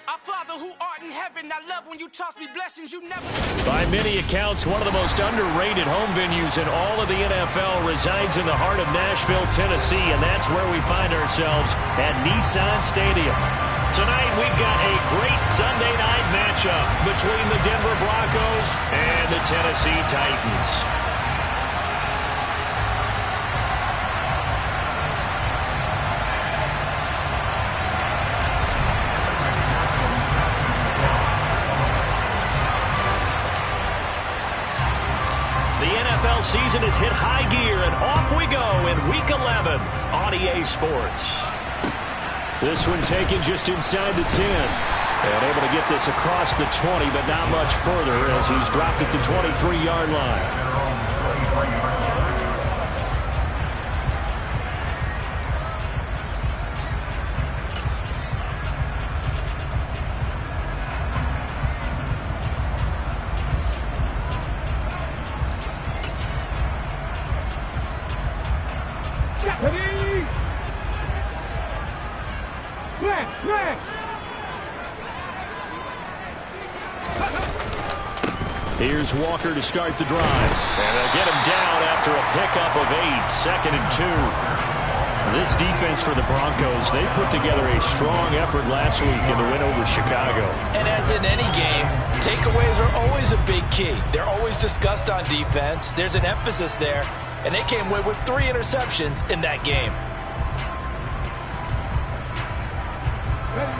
Our Father who art in heaven, I love when you toss me blessings you never... By many accounts, one of the most underrated home venues in all of the NFL resides in the heart of Nashville, Tennessee, and that's where we find ourselves at Nissan Stadium. Tonight, we've got a great Sunday night matchup between the Denver Broncos and the Tennessee Titans. Season has hit high gear, and off we go in Week 11 on EA Sports. This one taken just inside the 10. And able to get this across the 20, but not much further as he's dropped it to the 23-yard line. Here's Walker to start the drive. And they'll get him down after a pickup of 8, 2nd and 2. This defense for the Broncos, they put together a strong effort last week in the win over Chicago. And as in any game, takeaways are always a big key. They're always discussed on defense. There's an emphasis there. And they came away with 3 interceptions in that game.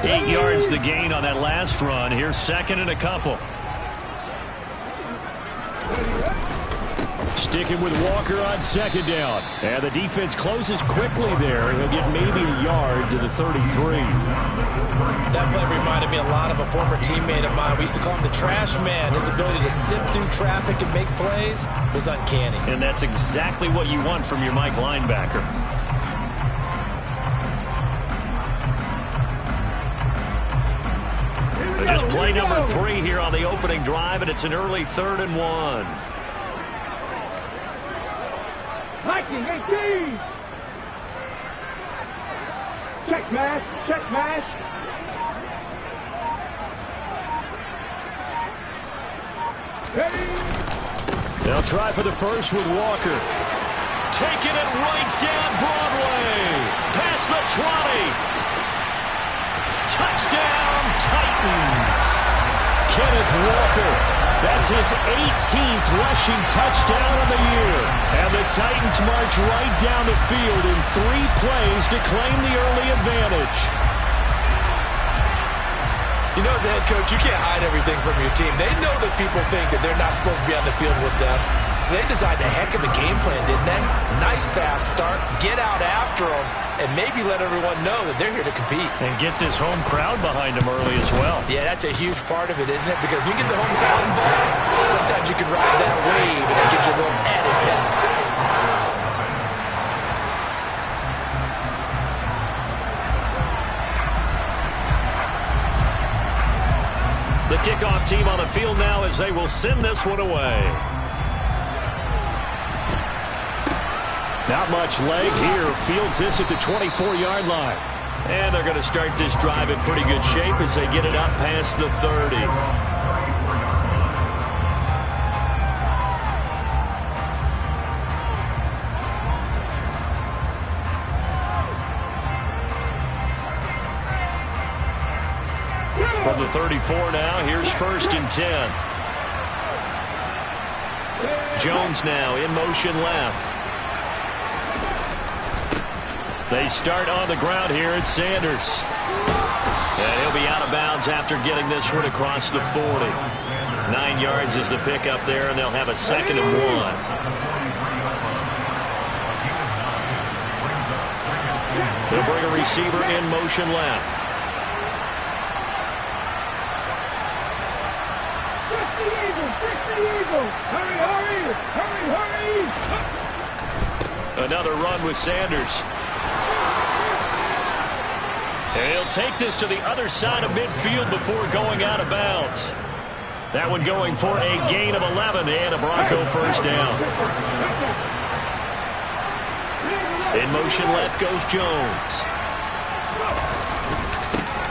8 yards the gain on that last run. Here's 2nd and a couple. Sticking with Walker on 2nd down. And the defense closes quickly there. He'll get maybe a yard to the 33. That play reminded me a lot of a former teammate of mine. We used to call him the trash man. His ability to sift through traffic and make plays was uncanny. And that's exactly what you want from your Mike linebacker. Just play number 3 here on the opening drive, and it's an early 3rd and 1. Liking 18. Check mash, check mash. Ready. They'll try for the first with Walker. Taking it right down Broadway. Past the 20. Touchdown, Titans. Kenneth Walker. That's his 18th rushing touchdown of the year. And the Titans march right down the field in 3 plays to claim the early advantage. You know, as a head coach, you can't hide everything from your team. They know that people think that they're not supposed to be on the field with them. So they designed a heck of a game plan, didn't they? Nice pass start, get out after them, and maybe let everyone know that they're here to compete. And get this home crowd behind them early as well. Yeah, that's a huge part of it, isn't it? Because if you get the home crowd involved, sometimes you can ride that wave, and it gives you a little added pep. The kickoff team on the field now as they will send this one away. Not much leg here. Fields this at the 24-yard line. And they're going to start this drive in pretty good shape as they get it up past the 30. From the 34 now, here's 1st and 10. Jones now in motion left. They start on the ground here at Sanders. And he'll be out of bounds after getting this one across the 40. 9 yards is the pickup there, and they'll have a 2nd and 1. They'll bring a receiver in motion left. Another run with Sanders. And he'll take this to the other side of midfield before going out of bounds. That one going for a gain of 11 and a Bronco first down. In motion left goes Jones.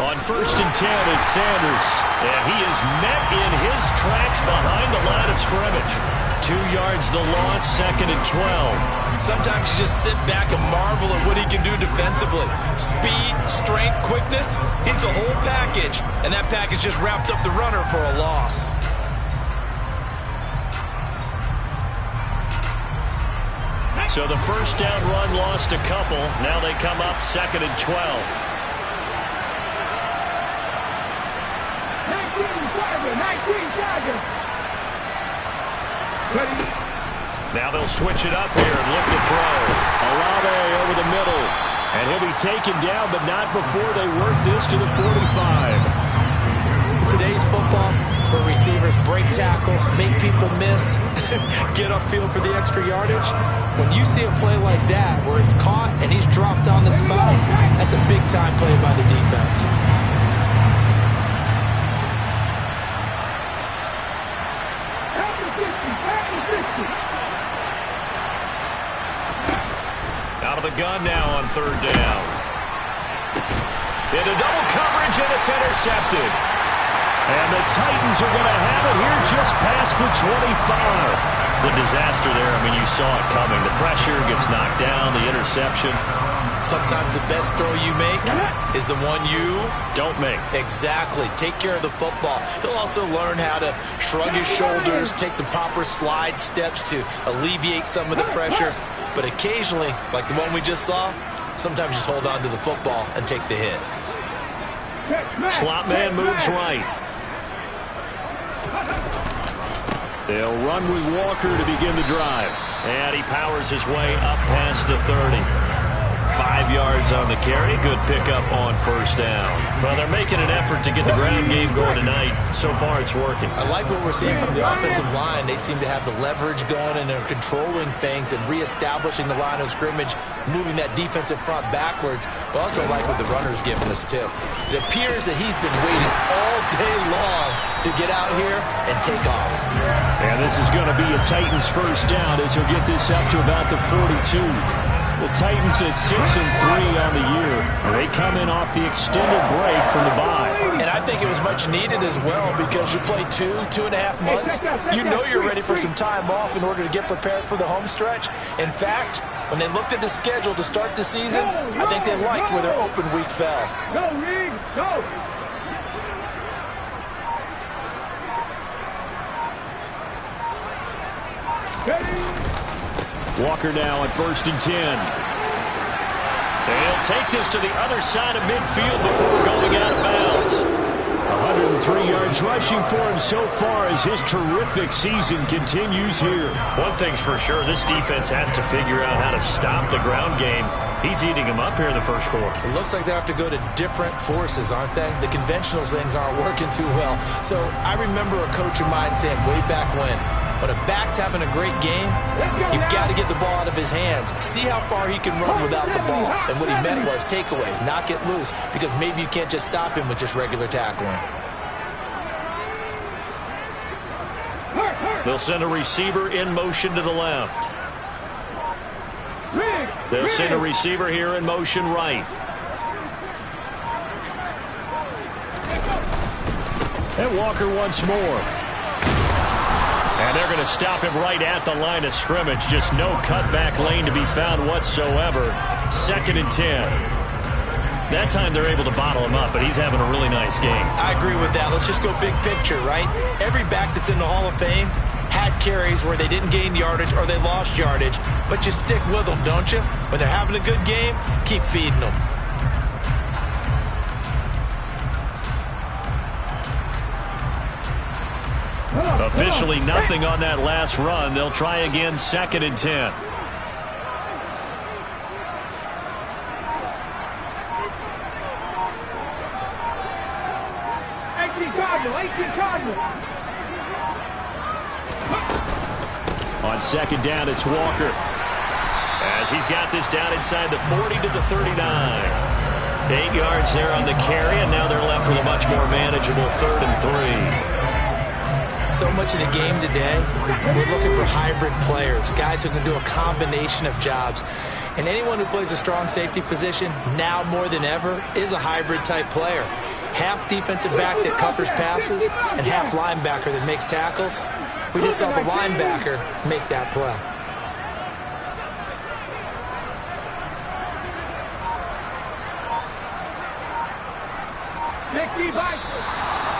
On 1st and 10, it's Sanders. And he is met in his tracks behind the line of scrimmage. 2 yards the loss, 2nd and 12. Sometimes you just sit back and marvel at what he can do defensively. Speed, strength, quickness, he's the whole package. And that package just wrapped up the runner for a loss. So the first down run lost a couple. Now they come up 2nd and 12. 19 Chargers. Now they'll switch it up here and look to throw. Olave over the middle. And he'll be taken down, but not before they work this to the 45. Today's football, where receivers break tackles, make people miss, get upfield for the extra yardage. When you see a play like that, where it's caught and he's dropped on the spot, that's a big-time play by the defense. Out of the gun now on 3rd down. Into double coverage, and it's intercepted. And the Titans are going to have it here just past the 25. The disaster there, I mean, you saw it coming. The pressure gets knocked down, the interception. Sometimes the best throw you make is the one you don't make. Exactly. Take care of the football. He'll also learn how to shrug his shoulders, take the proper slide steps to alleviate some of the pressure. But occasionally, like the one we just saw, sometimes just hold on to the football and take the hit. Slot man moves right. They'll run with Walker to begin the drive. And he powers his way up past the 30. 5 yards on the carry. Good pickup on 1st down. Well, they're making an effort to get the ground game going tonight. So far, it's working. I like what we're seeing from the offensive line. They seem to have the leverage going, and they're controlling things and reestablishing the line of scrimmage, moving that defensive front backwards. But also like what the runner's giving us, too. It appears that he's been waiting all day long to get out here and take off. And this is going to be a Titans 1st down as he'll get this up to about the 42. The Titans at 6-3 on the year, and they come in off the extended break from the bye. And I think it was much needed as well, because you play 2.5 months. You know you're ready for some time off in order to get prepared for the home stretch. In fact, when they looked at the schedule to start the season, I think they liked where their open week fell. Go, Reed, go! Walker now at 1st and 10. They'll take this to the other side of midfield before going out of bounds. 103 yards rushing for him so far as his terrific season continues here. One thing's for sure, this defense has to figure out how to stop the ground game. He's eating them up here in the 1st quarter. It looks like they have to go to different forces, aren't they? The conventional things aren't working too well. So I remember a coach of mine saying way back when a back's having a great game, you've got to get the ball out of his hands. See how far he can run without the ball. And what he meant was takeaways, knock it loose, because maybe you can't just stop him with just regular tackling. They'll send a receiver in motion to the left. They'll send a receiver here in motion right. And Walker once more. And they're going to stop him right at the line of scrimmage. Just no cutback lane to be found whatsoever. 2nd and 10. That time they're able to bottle him up, but he's having a really nice game. I agree with that. Let's just go big picture, right? Every back that's in the Hall of Fame had carries where they didn't gain yardage or they lost yardage, but you stick with them, don't you? When they're having a good game, keep feeding them. Officially nothing on that last run. They'll try again, 2nd and 10. 18 Cardinals. On 2nd down, it's Walker. As he's got this down inside the 40 to the 39. 8 yards there on the carry, and now they're left with a much more manageable 3rd and 3. So much of the game today, we're looking for hybrid players, guys who can do a combination of jobs. And anyone who plays a strong safety position, now more than ever, is a hybrid-type player. Half defensive back that covers passes and half linebacker that makes tackles. We just saw the linebacker make that play.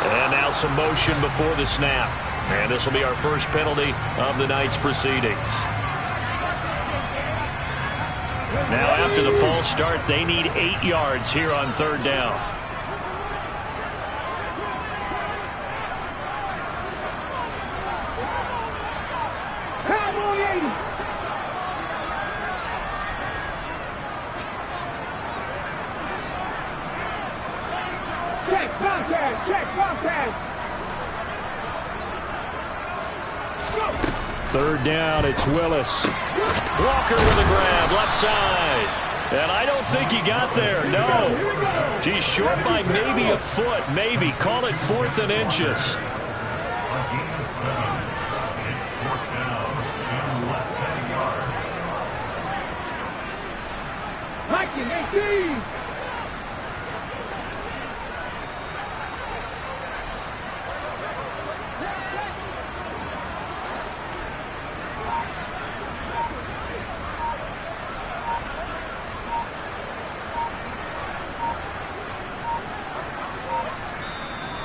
And now some motion before the snap. And this will be our first penalty of the night's proceedings. Now after the false start, they need 8 yards here on 3rd down. Check contact. 3rd down, it's Willis. Walker with a grab, left side. And I don't think he got there, no. He's short by maybe a foot, maybe. Call it 4th and inches.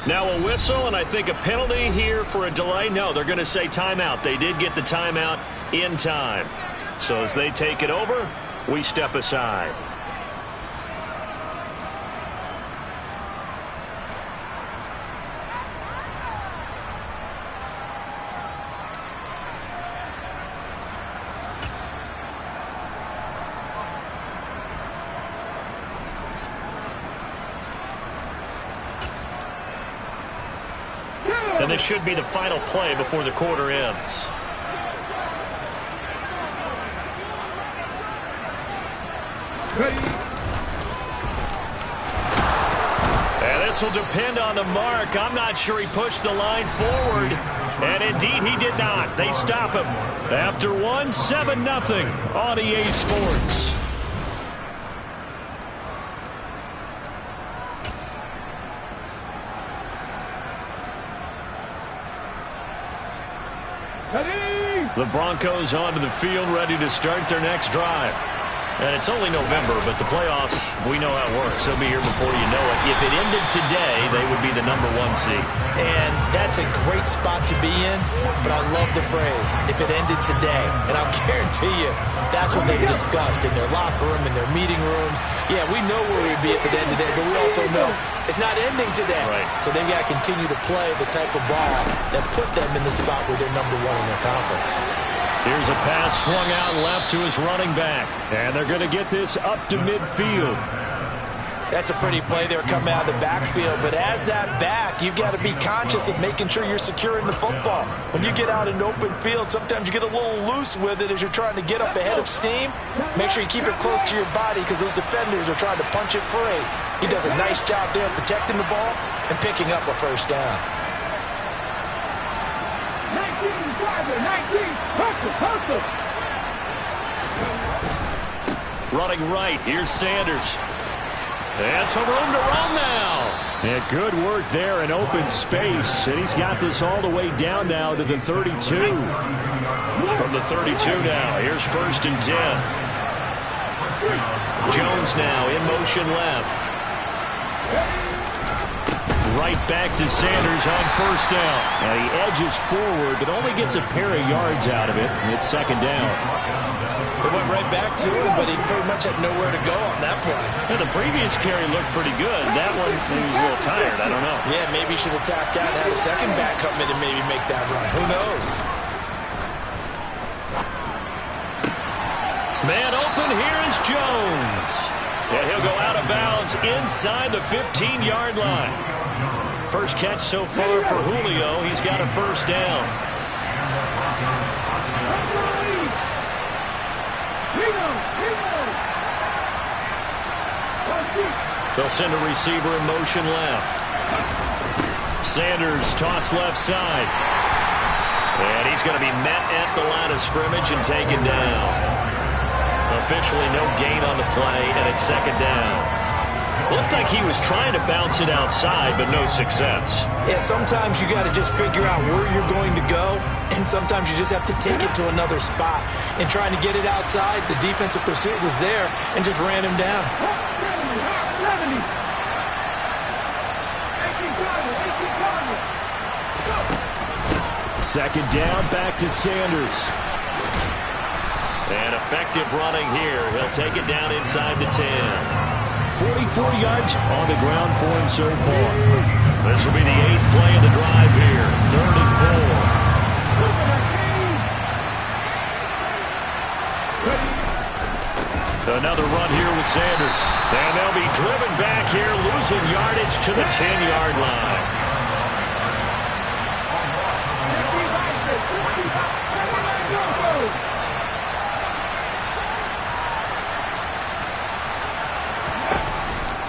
Now a whistle, and I think a penalty here for a delay. No, they're going to say timeout. They did get the timeout in time. So as they take it over, we step aside. And this should be the final play before the quarter ends. And this will depend on the mark. I'm not sure he pushed the line forward. And indeed he did not. They stop him. After 7-0 on EA Sports. The Broncos onto the field, ready to start their next drive. And it's only November, but the playoffs, we know how it works. They'll be here before you know it. If it ended today, they would be the #1 seed. And that's a great spot to be in, but I love the phrase, if it ended today. And I'll guarantee you, that's what they've discussed in their locker room, in their meeting rooms. Yeah, we know where we'd be if it ended today, but we also know it's not ending today. Right. So they've got to continue to play the type of ball that put them in the spot where they're #1 in their conference. Here's a pass swung out left to his running back. And they're going to get this up to midfield. That's a pretty play there coming out of the backfield. But as that back, you've got to be conscious of making sure you're securing the football. When you get out in open field, sometimes you get a little loose with it as you're trying to get up ahead of steam. Make sure you keep it close to your body because those defenders are trying to punch it free. He does a nice job there protecting the ball and picking up a first down. 19, hustle. Running right, here's Sanders. And some room to run now. And good work there in open space. And he's got this all the way down now to the 32. From the 32 now, here's 1st and 10. Jones now in motion left. Right back to Sanders on 1st down. And he edges forward, but only gets a pair of yards out of it. And it's 2nd down. It went right back to him, but he pretty much had nowhere to go on that play. And the previous carry looked pretty good. That one, he was a little tired. I don't know. Yeah, maybe he should have tapped out and had a second back come in and maybe make that run. Who knows? Man open, here is Jones. And he'll go out of bounds inside the 15-yard line. First catch so far for Julio. He's got a 1st down. They'll send a receiver in motion left. Sanders toss left side. And he's going to be met at the line of scrimmage and taken down. Officially no gain on the play, and it's second down. Looked like he was trying to bounce it outside, but no success. Yeah, sometimes you got to just figure out where you're going to go, and sometimes you just have to take it to another spot. And trying to get it outside, the defensive pursuit was there and just ran him down. Second down, back to Sanders. And effective running here. He'll take it down inside the 10. 44 yards on the ground for him so far. This will be the 8th play of the drive here. 3rd and 4. Another run here with Sanders. And they'll be driven back here, losing yardage to the 10-yard line.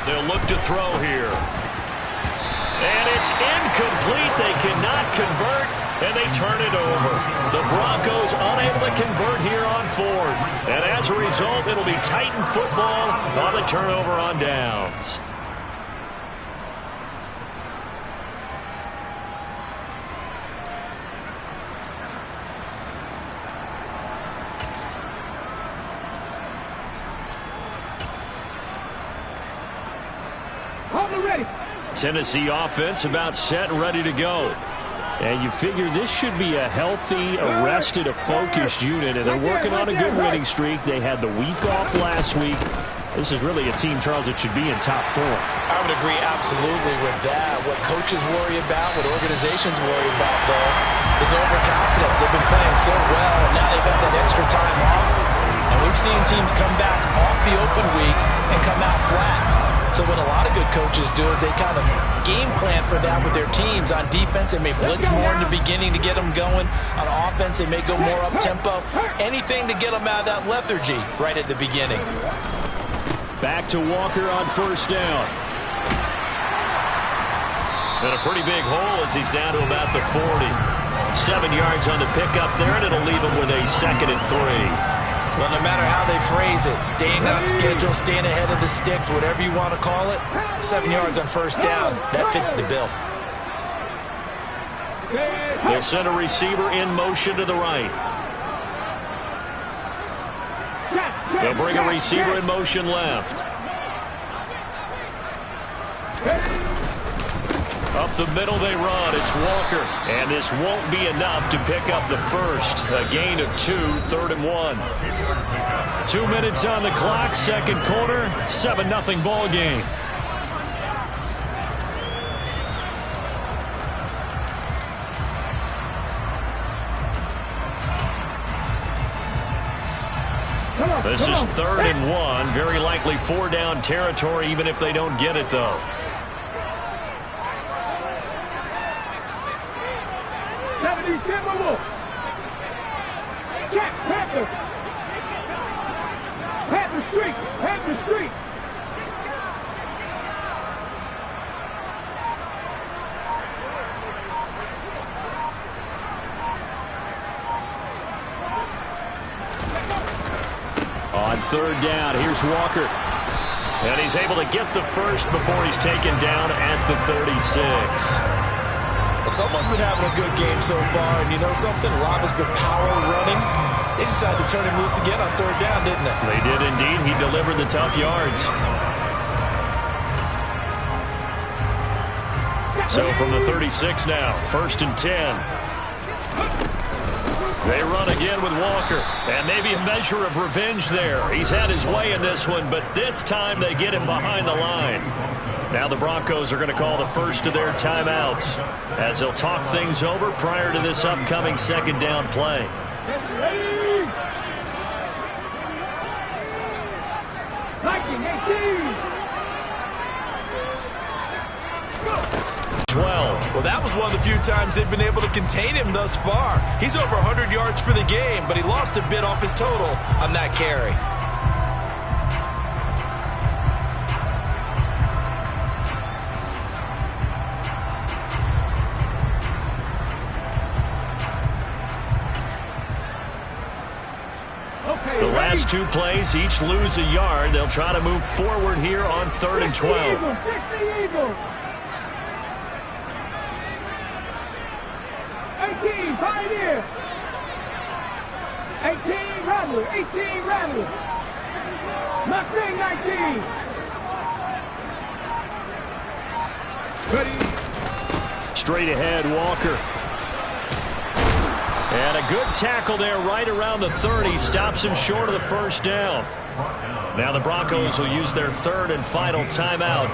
They'll look to throw here. And it's incomplete. They cannot convert, and they turn it over. The Broncos unable to convert here on 4th. And as a result, it'll be Titan football on the turnover on downs. Tennessee offense about set and ready to go. And you figure this should be a healthy, arrested, a focused unit, and they're working on a good winning streak. They had the week off last week. This is really a team, Charles, that should be in top 4. I would agree absolutely with that. What coaches worry about, what organizations worry about, though, is overconfidence. They've been playing so well, and now they've had that extra time off. And we've seen teams come back off the open week and come out flat. So what a lot of good coaches do is they kind of game plan for that with their teams. On defense, they may blitz more in the beginning to get them going. On offense, they may go more up-tempo. Anything to get them out of that lethargy right at the beginning. Back to Walker on 1st down. And a pretty big hole as he's down to about the 40. 7 yards on the pickup there, and it'll leave him with a 2nd and 3. Well, no matter how they phrase it, staying on schedule, staying ahead of the sticks, whatever you want to call it, 7 yards on 1st down, that fits the bill. They'll send a receiver in motion to the right. They'll bring a receiver in motion left. Up the middle they run. It's Walker. And this won't be enough to pick up the first. A gain of 2, 3rd and 1. 2 minutes on the clock, 2nd quarter, 7-0 ball game. This is 3rd and 1. Very likely 4 down territory, even if they don't get it, though. Panther Street. On 3rd down, here's Walker. And he's able to get the first before he's taken down at the 36. Someone's been having a good game so far, and you know something? A lot has been power running. They decided to turn him loose again on 3rd down, didn't they? They did indeed. He delivered the tough yards. So from the 36 now, 1st and 10. They run again with Walker, and maybe a measure of revenge there. He's had his way in this one, but this time they get him behind the line. Now the Broncos are going to call the first of their timeouts as they'll talk things over prior to this upcoming 2nd down play. Well, that was one of the few times they've been able to contain him thus far. He's over 100 yards for the game, but he lost a bit off his total on that carry. last two plays, each lose a yard. They'll try to move forward here on 3rd and 12. 18, Pioneer. 18, Rattler. 18, Rattler. Mustang 19. Ready. Straight ahead, Walker. And a good tackle there right around the 30. Stops him short of the first down. Now the Broncos will use their 3rd and final timeout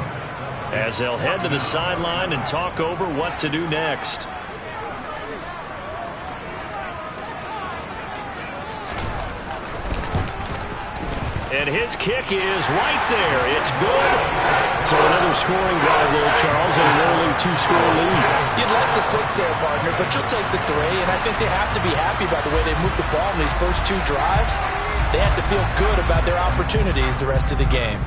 as they'll head to the sideline and talk over what to do next. And his kick is right there. It's good. So another scoring drive there, Charles, and an early 2-score lead. You'd like the 6 there, partner, but you'll take the 3, and I think they have to be happy by the way they moved the ball in these first 2 drives. They have to feel good about their opportunities the rest of the game.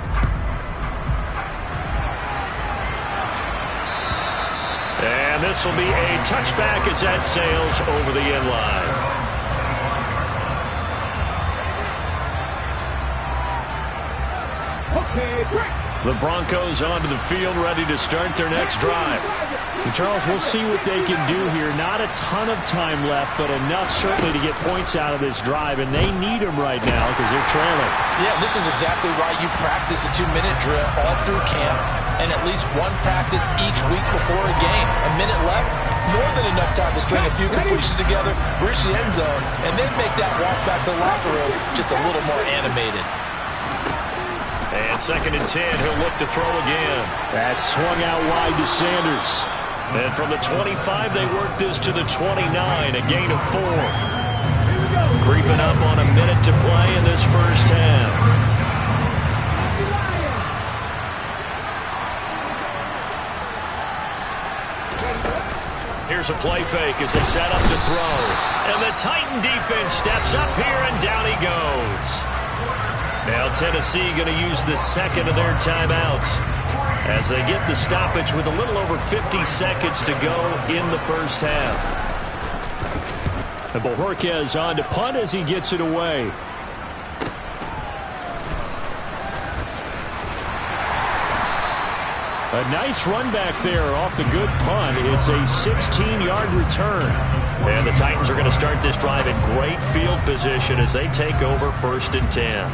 And this will be a touchback as that sails over the end line. The Broncos onto the field, ready to start their next drive. And Charles, we'll see what they can do here. Not a ton of time left, but enough certainly to get points out of this drive, and they need them right now because they're trailing. Yeah, this is exactly why you practice a 2-minute drill all through camp and at least one practice each week before a game. A minute left, more than enough time to string a few completions together, reach the end zone, and then make that walk back to the locker room just a little more animated. And 2nd and 10, he'll look to throw again. That swung out wide to Sanders. And from the 25, they work this to the 29, a gain of 4. Creeping up on a minute to play in this first half. Here's a play fake as they set up to throw. And the Titan defense steps up here, and down he goes. Now Tennessee going to use the 2nd of their timeouts as they get the stoppage with a little over 50 seconds to go in the first half. And Bojorquez on to punt as he gets it away. A nice run back there off the good punt. It's a 16-yard return. And the Titans are going to start this drive in great field position as they take over 1st and 10.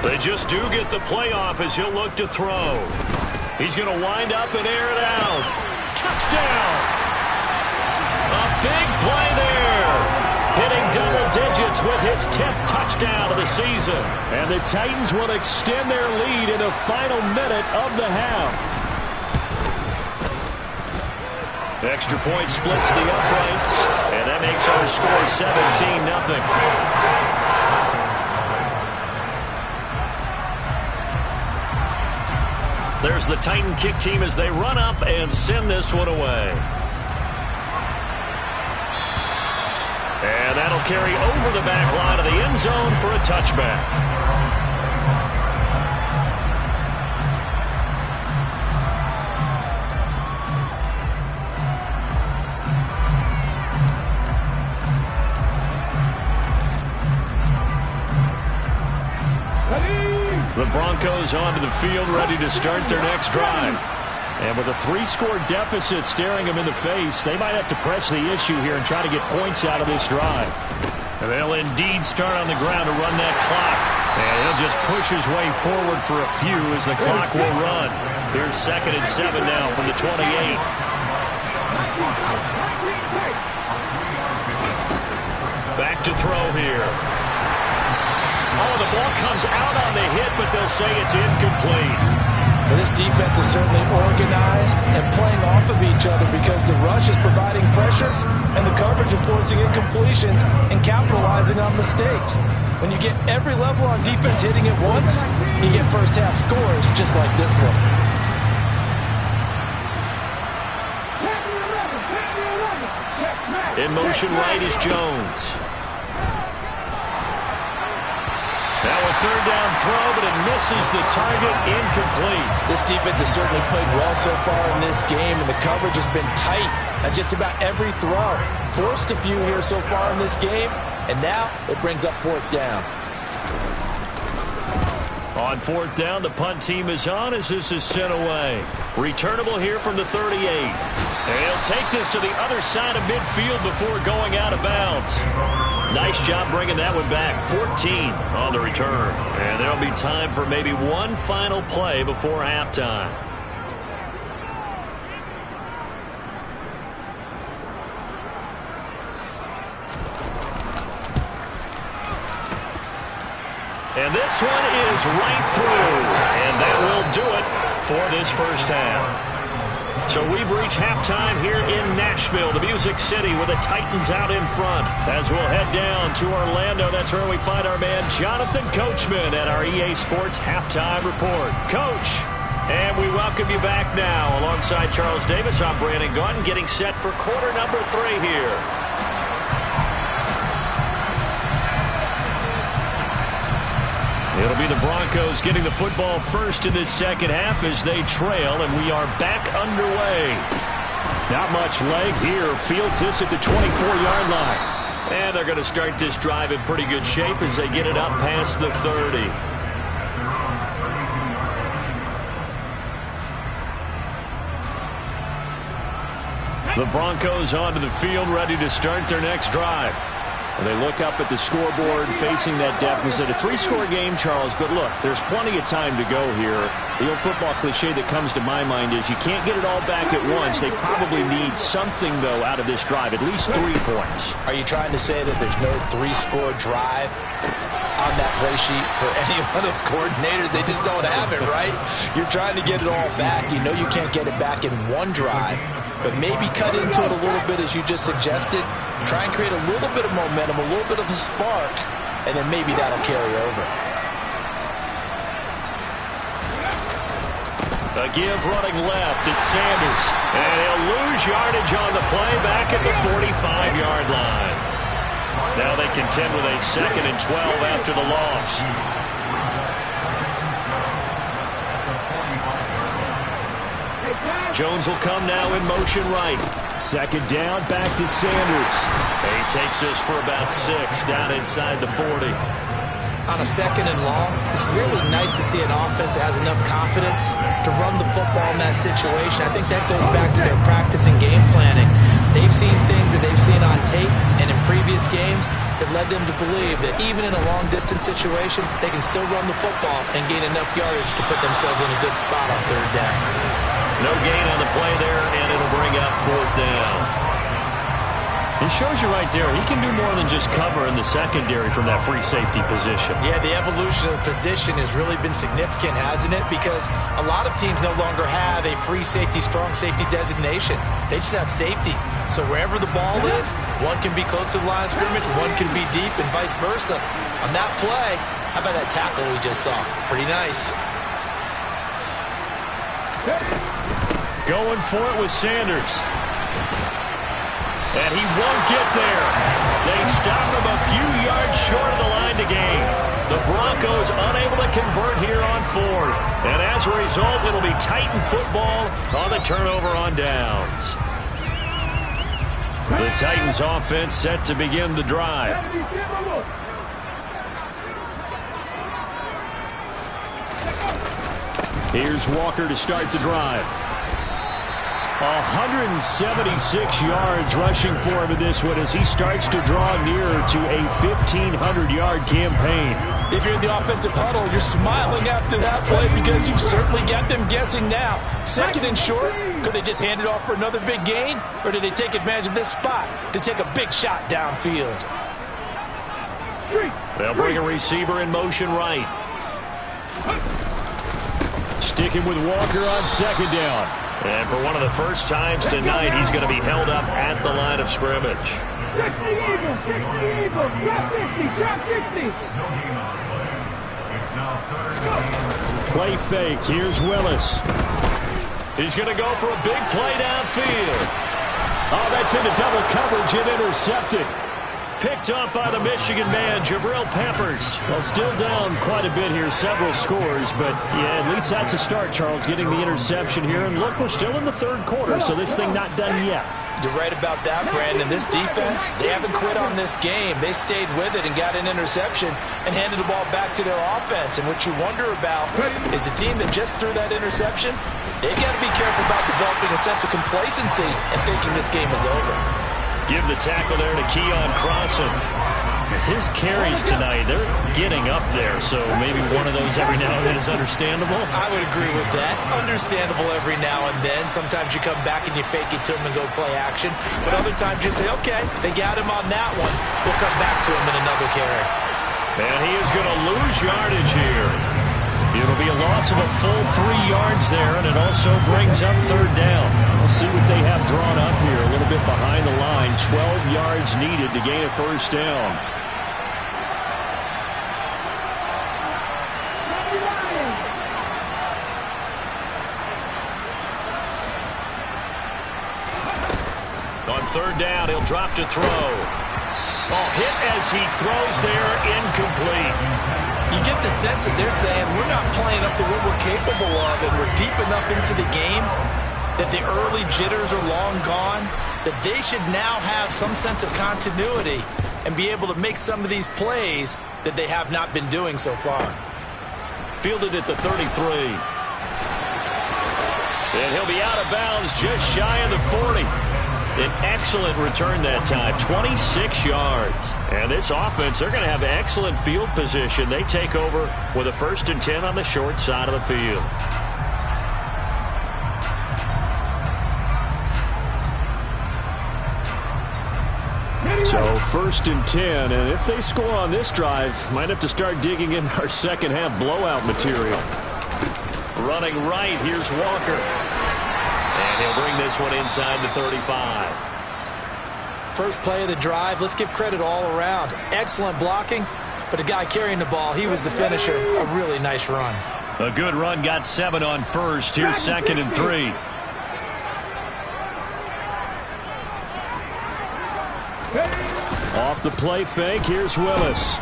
They just do get the playoff as he'll look to throw. He's going to wind up and air it out. Touchdown! A big play there. Hitting double digits with his 10th touchdown of the season. And the Titans will extend their lead in the final minute of the half. Extra point splits the uprights, and that makes our score 17-0. There's the Titan kick team as they run up and send this one away. And that'll carry over the back line of the end zone for a touchback. The Broncos onto the field, ready to start their next drive. And with a 3-score deficit staring them in the face, they might have to press the issue here and try to get points out of this drive. And they'll indeed start on the ground to run that clock. And he'll just push his way forward for a few as the clock will run. Here's 2nd and 7 now from the 28. Back to throw here. Oh, the ball comes out on the hit, but they'll say it's incomplete. Well, this defense is certainly organized and playing off of each other because the rush is providing pressure. and the coverage of forcing incompletions and capitalizing on mistakes. When you get every level on defense hitting it once, you get first half scores just like this one. In motion right is Jones. Now a third down throw, but it misses the target, incomplete. This defense has certainly played well so far in this game, and the coverage has been tight at just about every throw. Forced a few here so far in this game, and now it brings up fourth down. On fourth down, the punt team is on as this is sent away. Returnable here from the 38. And he'll take this to the other side of midfield before going out of bounds. Nice job bringing that one back. 14 on the return. And there'll be time for maybe one final play before halftime. And this one is right through. And that will do it for this first half. So we've reached halftime here in Nashville, the Music City, with the Titans out in front. As we'll head down to Orlando, that's where we find our man Jonathan Coachman at our EA Sports Halftime Report. Coach, and we welcome you back now. Alongside Charles Davis, I'm Brandon Gaudin, getting set for quarter number 3 here. It'll be the Broncos getting the football first in this second half as they trail, and we are back underway. Not much leg here. Fields this at the 24-yard line. And they're going to start this drive in pretty good shape as they get it up past the 30. The Broncos onto the field, ready to start their next drive. They look up at the scoreboard, facing that deficit. A 3-score game, Charles, but look, there's plenty of time to go here. The old football cliche that comes to my mind is you can't get it all back at once. They probably need something, though, out of this drive, at least 3 points. Are you trying to say that there's no 3-score drive on that play sheet for any one of those coordinators? They just don't have it, right? You're trying to get it all back. You know you can't get it back in one drive, but maybe cut into it a little bit as you just suggested. Try and create a little bit of momentum, a little bit of a spark, and then maybe that'll carry over. A give running left. It's Sanders. And he'll lose yardage on the play back at the 45-yard line. Now they contend with a 2nd and 12 after the loss. Jones will come now in motion right. Second down, back to Sanders. And he takes this for about 6 down inside the 40. On a 2nd and long, it's really nice to see an offense that has enough confidence to run the football in that situation. I think that goes back to their practice and game planning. They've seen things that they've seen on tape and in previous games that led them to believe that even in a long-distance situation, they can still run the football and gain enough yardage to put themselves in a good spot on 3rd down. No gain on the play there, and it'll bring up 4th down. He shows you right there, he can do more than just cover in the secondary from that free safety position. Yeah, the evolution of the position has really been significant, hasn't it? Because a lot of teams no longer have a free safety, strong safety designation. They just have safeties. So wherever the ball is, one can be close to the line of scrimmage, one can be deep, and vice versa. On that play, how about that tackle we just saw? Pretty nice. Going for it with Sanders. And he won't get there. They stop him a few yards short of the line to gain. The Broncos unable to convert here on 4th. And as a result, it'll be Titan football on the turnover on downs. The Titans offense set to begin the drive. Here's Walker to start the drive. 176 yards rushing for him in this one as he starts to draw nearer to a 1,500-yard campaign. If you're in the offensive huddle, you're smiling after that play because you've certainly got them guessing now. 2nd and short, could they just hand it off for another big gain? Or did they take advantage of this spot to take a big shot downfield? They'll bring a receiver in motion right. Sticking with Walker on 2nd down. And for one of the first times tonight, he's going to be held up at the line of scrimmage. 60 Eagles, 60 Eagles, drop 60, drop 60. Play fake. Here's Willis. He's going to go for a big play downfield. Oh, that's into double coverage and intercepted. Picked up by the Michigan man, Jabril Peppers. Well, still down quite a bit here, several scores, but yeah, at least that's a start, Charles, getting the interception here. And look, we're still in the third quarter, so this thing not done yet. You're right about that, Brandon. This defense, they haven't quit on this game. They stayed with it and got an interception and handed the ball back to their offense. And what you wonder about is the team that just threw that interception, they've got to be careful about developing a sense of complacency and thinking this game is over. Give the tackle there to Keon Crossan. His carries tonight, they're getting up there, so maybe one of those every now and then is understandable. I would agree with that. Understandable every now and then. Sometimes you come back and you fake it to him and go play action. But other times you say, okay, they got him on that one. We'll come back to him in another carry. And he is going to lose yardage here. It'll be a loss of a full 3 yards there, and it also brings up third down. We'll see what they have drawn up here. A little bit behind the line. 12 yards needed to gain a first down. On third down, he'll drop to throw. Oh, hit as he throws there, incomplete. You get the sense that they're saying we're not playing up to what we're capable of, and we're deep enough into the game that the early jitters are long gone, that they should now have some sense of continuity and be able to make some of these plays that they have not been doing so far. Fielded at the 33. And he'll be out of bounds just shy of the 40. An excellent return that time, 26 yards. And this offense, they're going to have excellent field position. They take over with a 1st and 10 on the short side of the field. So 1st and 10, and if they score on this drive, might have to start digging in our second half blowout material. Running right, here's Walker. And he'll bring this one inside the 35. First play of the drive, let's give credit all around. Excellent blocking, but the guy carrying the ball, he was the finisher. A really nice run. A good run, got 7 on first. Here's 2nd and 3. Off the play fake, here's Willis.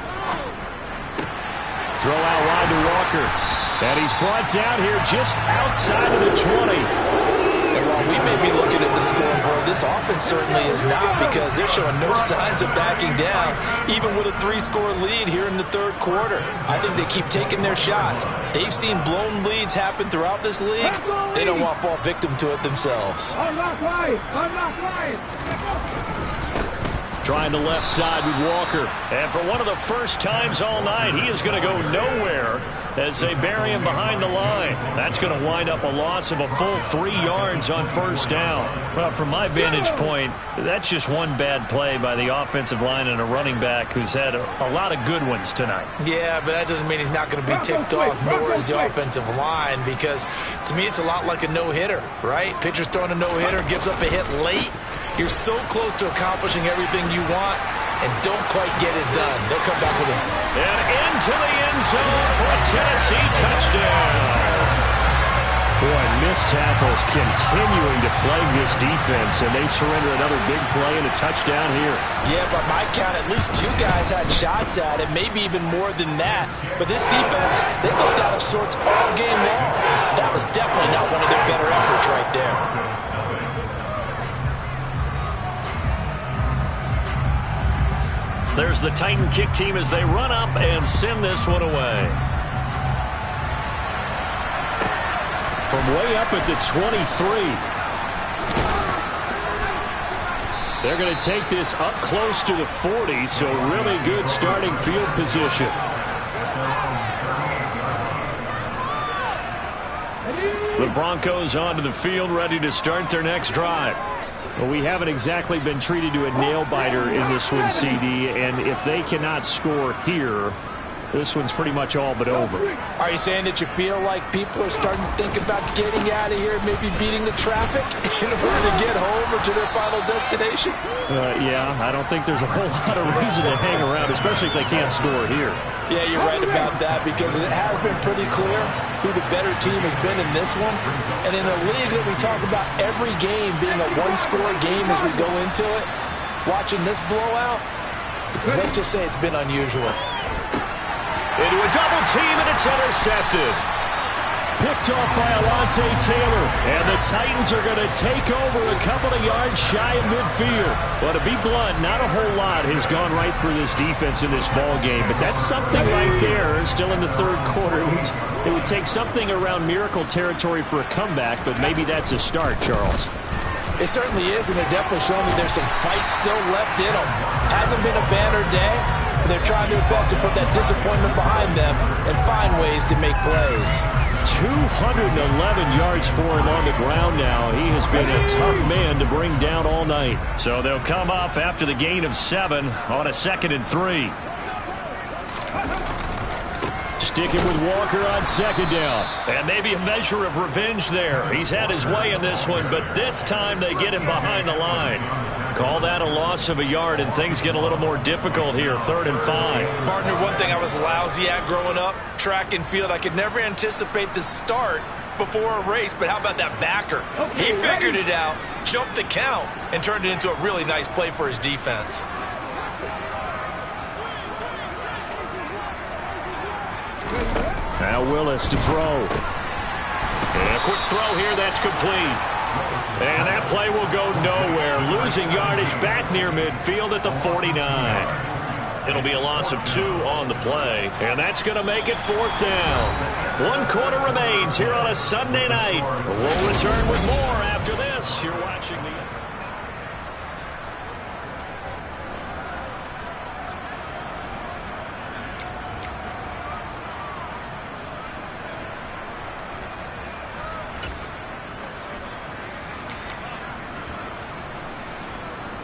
Throw out wide to Walker. And he's brought down here just outside of the 20. And while we may be looking at the scoreboard, this offense certainly is not, because they're showing no signs of backing down, even with a 3-score lead here in the third quarter. I think they keep taking their shots. They've seen blown leads happen throughout this league. They don't want to fall victim to it themselves. Unlock right, unlock right. Trying the left side with Walker. And for one of the first times all night, he is going to go nowhere as they bury him behind the line. That's going to wind up a loss of a full 3 yards on first down. Well, from my vantage point, that's just one bad play by the offensive line and a running back who's had a lot of good ones tonight. Yeah, but that doesn't mean he's not going to be ticked off, nor is the offensive line, because to me it's a lot like a no-hitter, right? Pitcher's throwing a no-hitter, gives up a hit late. You're so close to accomplishing everything you want and don't quite get it done. They'll come back with it. And into the end zone for a Tennessee touchdown. Boy, missed tackles continuing to plague this defense, and they surrender another big play and a touchdown here. Yeah, by my count, at least 2 guys had shots at it, maybe even more than that. But this defense, they looked out of sorts all game long. That was definitely not one of their better efforts right there. There's the Titan kick team as they run up and send this one away. From way up at the 23. They're going to take this up close to the 40, so really good starting field position. The Broncos onto the field, ready to start their next drive. Well, we haven't exactly been treated to a nail-biter in this one, CD, and if they cannot score here, this one's pretty much all but over. Are you saying that you feel like people are starting to think about getting out of here, maybe beating the traffic in order to get home or to their final destination? Yeah, I don't think there's a whole lot of reason to hang around, especially if they can't score here. Yeah, you're right about that, because it has been pretty clear who the better team has been in this one. And in a league that we talk about every game being a one-score game as we go into it, watching this blowout, let's just say it's been unusual. Into a double team, and it's intercepted. Picked off by Alontae Taylor, and the Titans are going to take over a couple of yards shy of midfield. But to be blunt, not a whole lot has gone right for this defense in this ball game, but that's something right there. Still in the third quarter, it would take something around miracle territory for a comeback, but maybe that's a start, Charles. It certainly is, and they're definitely showing that there's some fight still left in them. Hasn't been a banner day, but they're trying their best to put that disappointment behind them and find ways to make plays. 211 yards for him on the ground now. He has been a tough man to bring down all night. So they'll come up after the gain of 7 on a 2nd and 3. Sticking with Walker on 2nd down. And maybe a measure of revenge there. He's had his way in this one, but this time they get him behind the line. Call that a loss of a yard, and things get a little more difficult here, 3rd and 5. Partner, one thing I was lousy at growing up, track and field, I could never anticipate the start before a race, but how about that backer? He figured it out, jumped the count, and turned it into a really nice play for his defense. Now Willis to throw. And a quick throw here, that's complete. And that play will go nowhere. Losing yardage back near midfield at the 49. It'll be a loss of 2 on the play. And that's going to make it 4th down. 1 quarter remains here on a Sunday night. We'll return with more after this. You're watching the...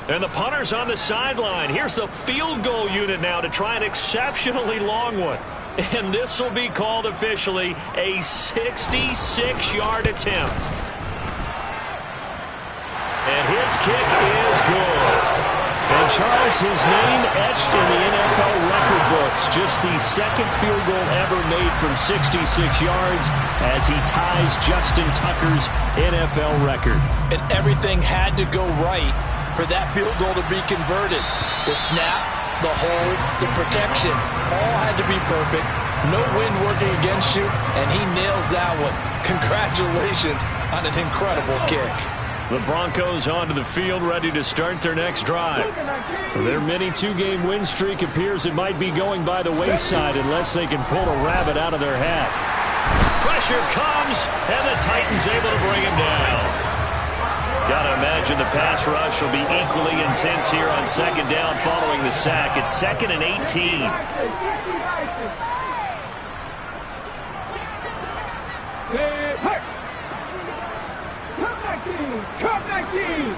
And the punter's on the sideline. Here's the field goal unit now to try an exceptionally long one. And this will be called officially a 66-yard attempt. And his kick is good. And Charles, his name etched in the NFL record books. Just the 2nd field goal ever made from 66 yards as he ties Justin Tucker's NFL record. And everything had to go right for that field goal to be converted. The snap, the hold, the protection, all had to be perfect. No wind working against you, and he nails that one. Congratulations on an incredible kick. The Broncos onto the field, ready to start their next drive. Their mini 2-game win streak appears it might be going by the wayside unless they can pull a rabbit out of their hat. Pressure comes, and the Titans able to bring him down. Gotta imagine the pass rush will be equally intense here on 2nd down following the sack. It's 2nd and 18. Come back, team!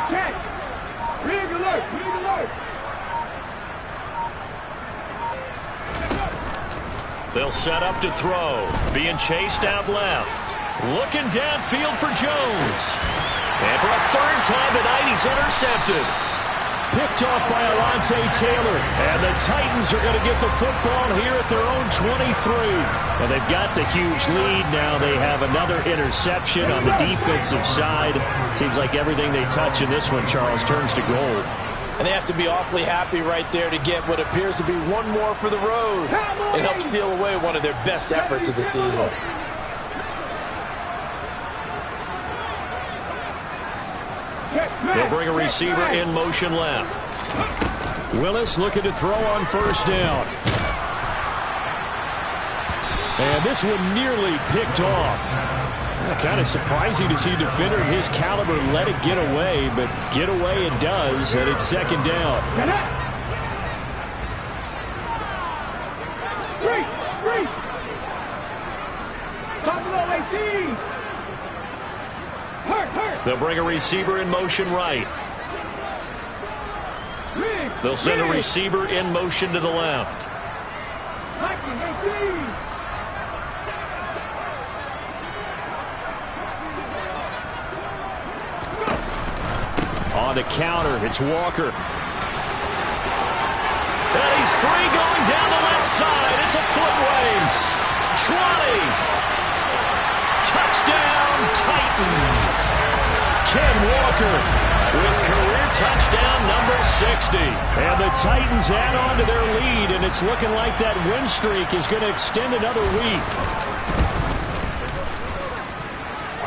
Check! Rig alert! They'll set up to throw. Being chased out left. Looking downfield for Jones. And for a 3rd time tonight, he's intercepted. Picked off by Alontae Taylor. And the Titans are going to get the football here at their own 23. Well, they've got the huge lead. Now they have another interception on the defensive side. Seems like everything they touch in this one, Charles, turns to gold. And they have to be awfully happy right there to get what appears to be one more for the road. It helps seal away one of their best efforts of the season. They'll bring a receiver in motion left. Willis looking to throw on 1st down. And this one nearly picked off. Kind of surprising to see a defender his caliber let it get away, but get away it does, and it's 2nd down. Three. Top of the 18. Hurt. They'll bring a receiver in motion right. Rig. They'll send a receiver in motion to the left. On the counter, it's Walker. And he's free going down the left side. It's a foot race. 20. Touchdown, Titans. Ken Walker with career touchdown number 60. And the Titans add on to their lead, and it's looking like that win streak is going to extend another week.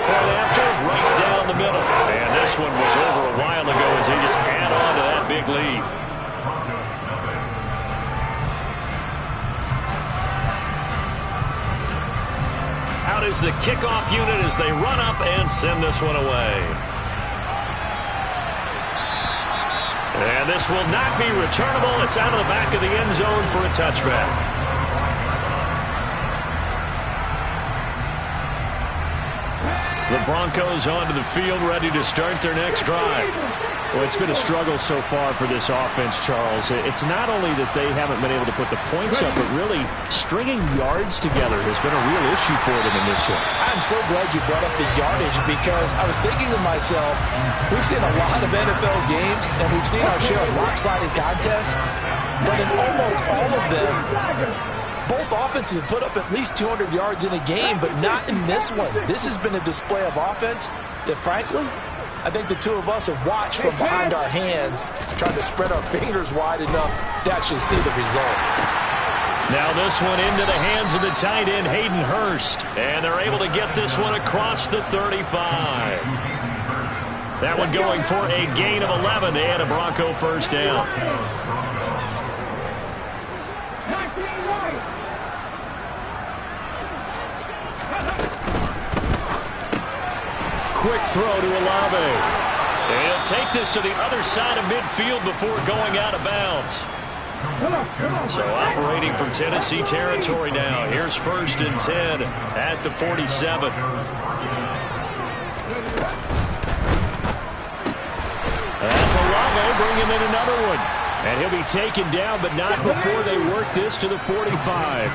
Point after, right down the middle. And this one was over a while ago as they just add on to that big lead. Out is the kickoff unit as they run up and send this one away. And this will not be returnable. It's out of the back of the end zone for a touchback. The Broncos onto the field, ready to start their next drive. Well, it's been a struggle so far for this offense, Charles. It's not only that they haven't been able to put the points up, but really stringing yards together has been a real issue for them in this one. I'm so glad you brought up the yardage because I was thinking to myself, we've seen a lot of NFL games and we've seen our share of lopsided contests, but in almost all of them, both offenses have put up at least 200 yards in a game, but not in this one. This has been a display of offense that, frankly, I think the two of us have watched from behind our hands, trying to spread our fingers wide enough to actually see the result. Now this one into the hands of the tight end, Hayden Hurst. And they're able to get this one across the 35. That one going for a gain of 11 and a Bronco first down. Quick throw to Olave. He'll take this to the other side of midfield before going out of bounds. So operating from Tennessee territory now. Here's 1st and 10 at the 47. That's Olave bringing in another one. And he'll be taken down, but not before they work this to the 45.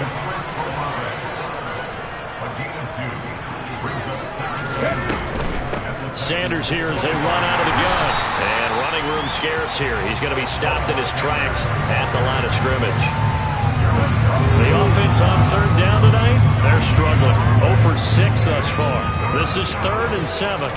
Sanders here as they run out of the gun. And running room scarce here. He's going to be stopped in his tracks at the line of scrimmage. The offense on 3rd down tonight, they're struggling. 0 for 6 thus far. This is 3rd and 7.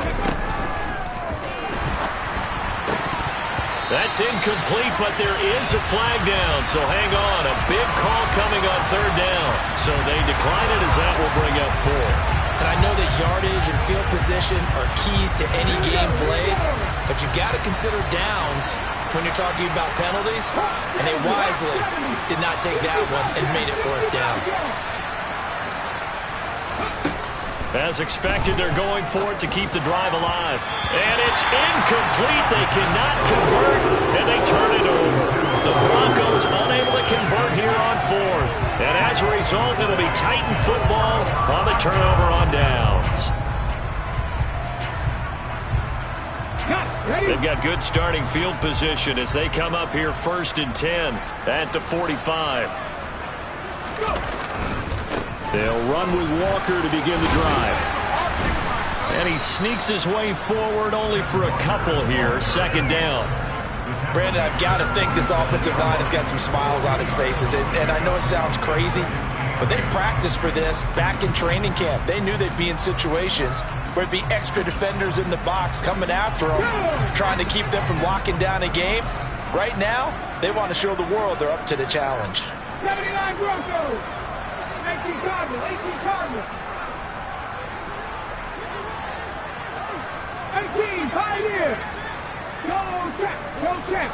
That's incomplete, but there is a flag down, so hang on. A big call coming on 3rd down. So they decline it as that will bring up 4th. And I know that yardage and field position are keys to any game played, but you've got to consider downs when you're talking about penalties, and they wisely did not take that one and made it 4th down. As expected, they're going for it to keep the drive alive. And it's incomplete. They cannot convert, and they turn it over. The Broncos unable to convert here on 4th. And as a result, it'll be Titan football on the turnover on downs. They've got good starting field position as they come up here 1st and 10 at the 45. They'll run with Walker to begin the drive. And he sneaks his way forward only for a couple here. 2nd down. Brandon, I've got to think this offensive line has got some smiles on its faces. And I know it sounds crazy, but they practiced for this back in training camp. They knew they'd be in situations where it'd be extra defenders in the box coming after them, trying to keep them from locking down a game. Right now, they want to show the world they're up to the challenge. 79 Broncos. 18 Cardinals. 18 Cardinals. 18 Pioneers. Go check. Go check.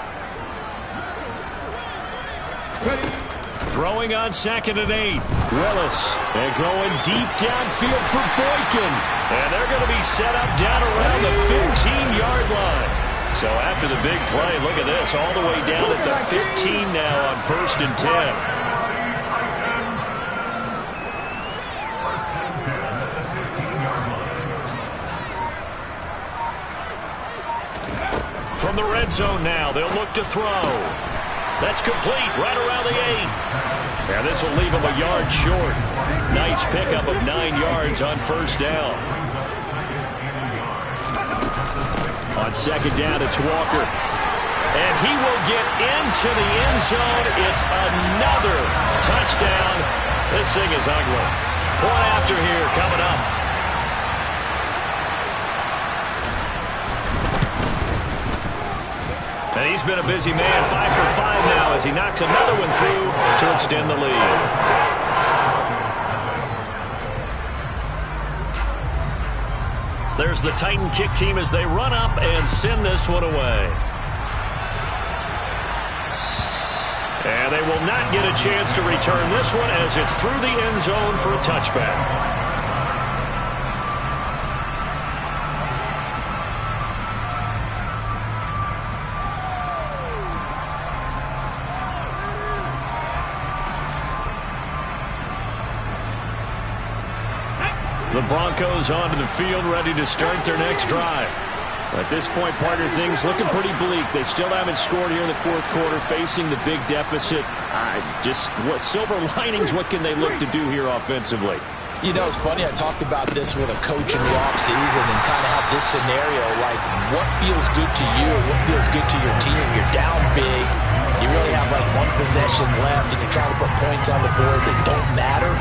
Ready. Throwing on 2nd and 8. Willis. And going deep downfield for Boykin. And they're going to be set up down around the 15-yard line. So after the big play, look at this, all the way down at the 15 now on 1st and 10. From the red zone now, they'll look to throw. That's complete right around the 8. And this will leave him a yard short. Nice pickup of 9 yards on first down. On second down, it's Walker. And he will get into the end zone. It's another touchdown. This thing is ugly. Point after here coming up. And he's been a busy man, 5 for 5 now as he knocks another one through to extend the lead. There's the Titan kick team as they run up and send this one away. And they will not get a chance to return this one as it's through the end zone for a touchback. The Broncos onto the field, ready to start their next drive. At this point, partner, things looking pretty bleak. They still haven't scored here in the fourth quarter, facing the big deficit. Just what silver linings, what can they look to do here offensively? You know, it's funny, I talked about this with a coach in the offseason and kind of have this scenario, like what feels good to you and what feels good to your team. You're down big. You really have like one possession left and you're trying to put points on the board that don't matter.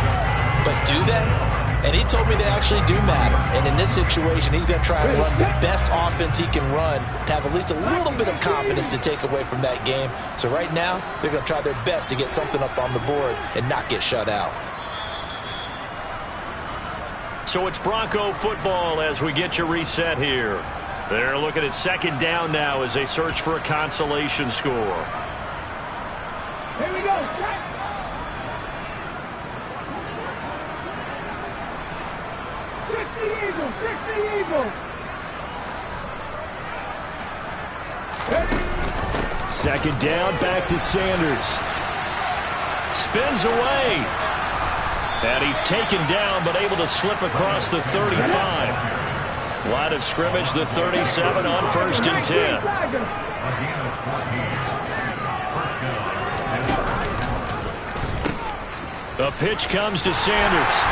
But do they? And he told me they actually do matter. And in this situation, he's going to try and run the best offense he can run to have at least a little bit of confidence to take away from that game. So right now, they're going to try their best to get something up on the board and not get shut out. So it's Bronco football as we get you reset here. They're looking at second down now as they search for a consolation score. Here we go. Second down, back to Sanders. Spins away. And he's taken down, but able to slip across the 35. Line of scrimmage, the 37 on 1st and 10. A pitch comes to Sanders.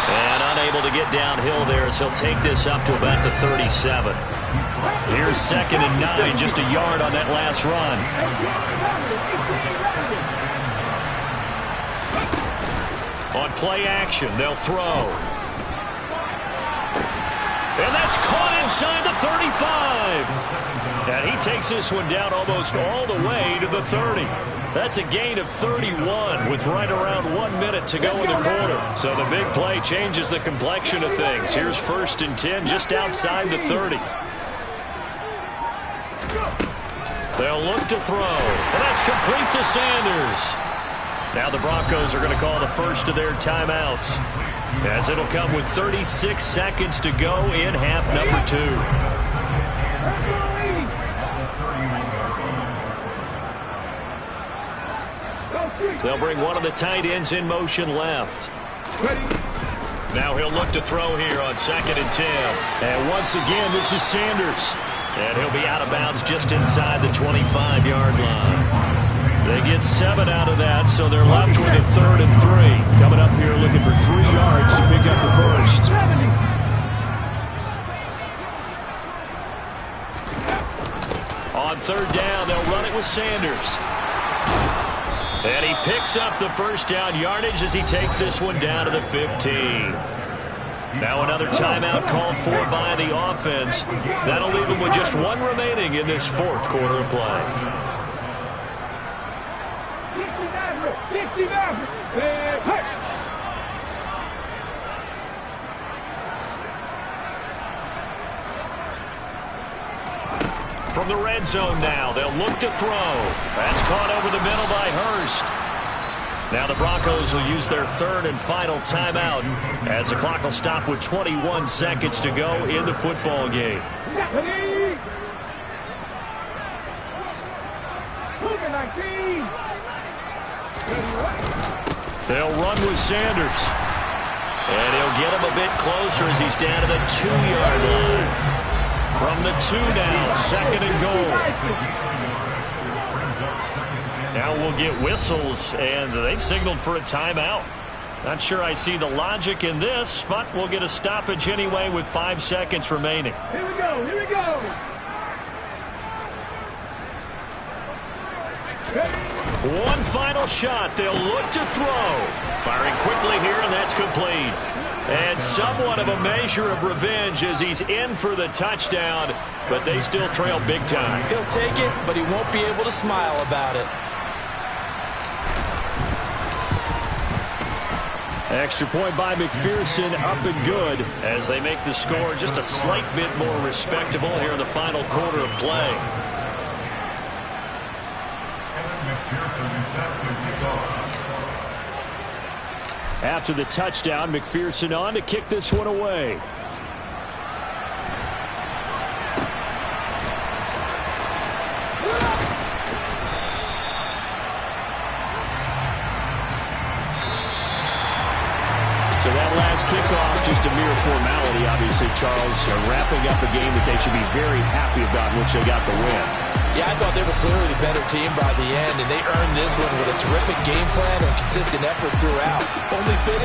And unable to get downhill there as he'll take this up to about the 37. Here's 2nd and 9, just a yard on that last run. On play action, they'll throw. And that's caught inside the 35. And he takes this one down almost all the way to the 30. That's a gain of 31 with right around 1 minute to go in the quarter. So the big play changes the complexion of things. Here's 1st and 10 just outside the 30. They'll look to throw. And that's complete to Sanders. Now the Broncos are going to call the first of their timeouts, as it'll come with 36 seconds to go in half number 2. They'll bring one of the tight ends in motion left. Now he'll look to throw here on 2nd and 10. And once again, this is Sanders. And he'll be out of bounds just inside the 25-yard line. They get 7 out of that, so they're left with a 3rd and 3. Coming up here looking for 3 yards to pick up the first. On 3rd down, they'll run it with Sanders. And he picks up the first down yardage as he takes this one down to the 15. Now another timeout called for by the offense. That'll leave him with just 1 remaining in this 4th quarter of play. From the red zone now, they'll look to throw. That's caught over the middle by Hurst. Now the Broncos will use their 3rd and final timeout as the clock will stop with 21 seconds to go in the football game. They'll run with Sanders. And he'll get him a bit closer as he's down to the 2-yard line. From the 2 now, 2nd and goal. Now we'll get whistles, and they've signaled for a timeout. Not sure I see the logic in this, but we'll get a stoppage anyway with 5 seconds remaining. Here we go, here we go. One final shot. They'll look to throw. Firing quickly here, and that's complete. And somewhat of a measure of revenge as he's in for the touchdown, but they still trail big time. He'll take it, but he won't be able to smile about it. Extra point by McPherson, up and good. As they make the score just a slight bit more respectable here in the final quarter of play. After the touchdown, McPherson on to kick this one away. So that last kickoff, just a mere formality, obviously, Charles. Wrapping up a game that they should be very happy about, which they got the win. Yeah, I thought they were clearly the better team by the end, and they earned this one with a terrific game plan and consistent effort throughout. Only fitting